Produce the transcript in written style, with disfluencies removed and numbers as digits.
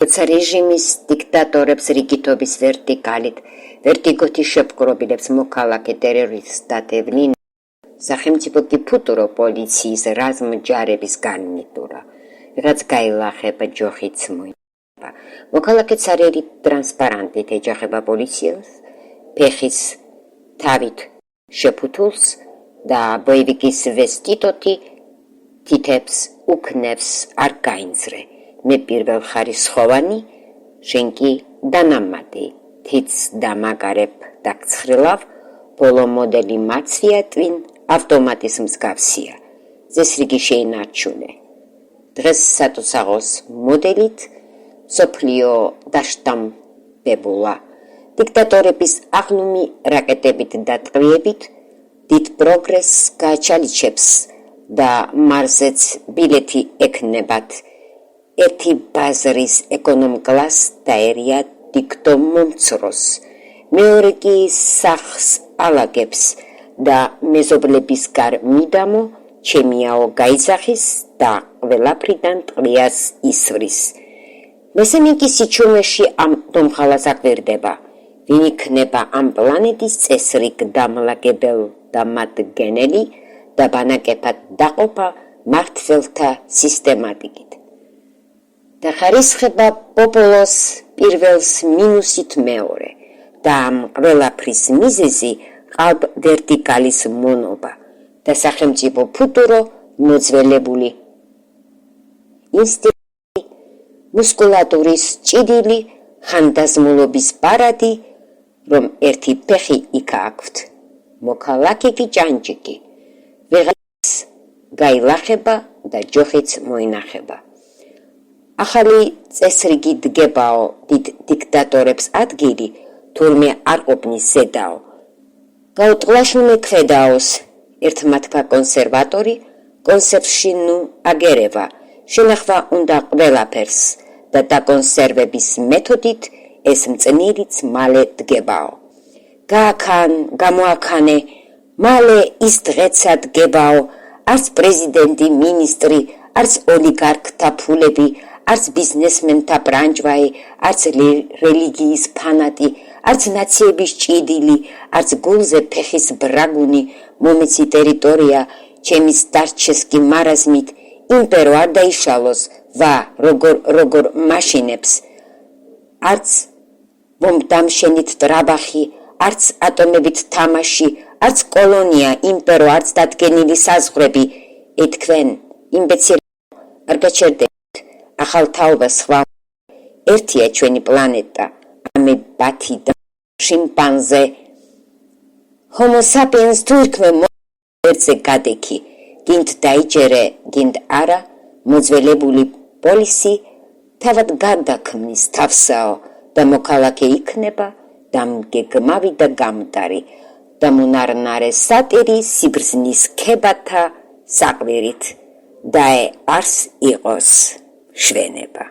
როცა რეჟიმის დიქტატორებს რიგითობის ვერტიგოთი შეპყრობილებს მოქალაქე ტერორისტად ევლინ, სახელმწიფო კი ფუტურო პოლიციის რაზმჯარების განმიტურა. რაც გაილახება ჯოხიც მოინება. მოქალაქეც არერი ტრანსპარანტით ეჯახება პოლიციას, ფეხის თავით შეფუთულს და ბოევიკის ვესტიტოტი თითებს უქნევს არ გაინძრე. მე პირველ ხარისხოვანი, შენ კი დანამატი, თიც დამაგარებ დაგცხრილავ, ბოლო მოდელი მაცვია ტვინ, ავტომატის მსგავსია. ზესრიგი შეინარჩუნე. დღეს სატუსაღოს მოდელით სოფლიო დაშტამპებულა. დიქტატორების აღლუმი რაკეტებით და ტყვიებით დიდ პროგრესს გააჩალიჩებს და მარზეც ბილეთი ექნებათ. ერთი ბაზრის ეკონომ-კლას დაერია დიქტო მომცროს. მეორე კი სახს ალაგებს და მეზობლების გარ მიდამო ჩემიაო გაიზახის და ყველაფრიდან ტყვიას ისვრის. მესამე კი სიჩუმეში ამ დომხალას აკვირდება, ვინ იქნება ამ პლანეტის წესრიგ დამლაგებელ და მადგენელი და ბანაკებად დაყოფა მართველთა სისტემატიკით. დახარისხება პოპოლოს პირველს მინუსით მეორე და ამ ყველაფრის მიზეზი ყალბ ვერტიკალის მონობა და სახელმწიფო ფუტურო მოძველებული ინსტინქტი, მუსკულატურის ჭიდილი, ხანდაზმულობის პარადი, რომ ერთი ფეხი იქ აქვთ, მოქალაქე კი ჭანჭიკი, ვეღაც გაილახება და ჯოხიც მოინახება. ახალი წესრიგი დგებაო დიდ დიქტატორებს ადგილი, თურმე არ ყოფნის ზედაო. გაუტყლაშუნე ქვედაოს, ერთმათქა კონსერვატორი, კონსერვში ნუ აგერევა, შენახვა უნდა ყველაფერს და დაკონსერვების მეთოდით ეს მწნილიც მალე დგებაო. გააქან, გამოაქანე, მალე ის დღეცა დგებაო, არც პრეზიდენტი, მინისტრი, არც ოლიგარქთა ფულები, არც ბიზნესმენთა ბრანჯვაი, არც რელიგიის ფანატი, არც ნაციების ჭიდილი, არც გულზე ფეხის ბრაგუნი, მომეცი ტერიტორია, ჩემის დარჩეს კი მარაზმით, იმპერო არ დაიშალოს, ვა, როგორ მაშინებს, არც ბომბდამშენით ტრაბახი, არც ატომებით თამაში, არც კოლონია, იმპერო, არც დადგენილი საზღვრები, ეთქვენ, იმბეცილო, არ გაჩერდებით, ახალ თაობა სხვა, ერთია ჩვენი პლანეტა, ამე ბათი და შიმპანზე, ჰომო საპიენს თუ იქმე ერთზე გადექი, გინდ დაიჯერე, გინდ არა, მოძველებული პოლისი თავად გარდაქმნის თავსაო და მოქალაქე იქნება დამგეგმავი და გამტარი და მონარნარე სატირი სიბრძნის ქებათა საყვირით და არს იყოს შვენება.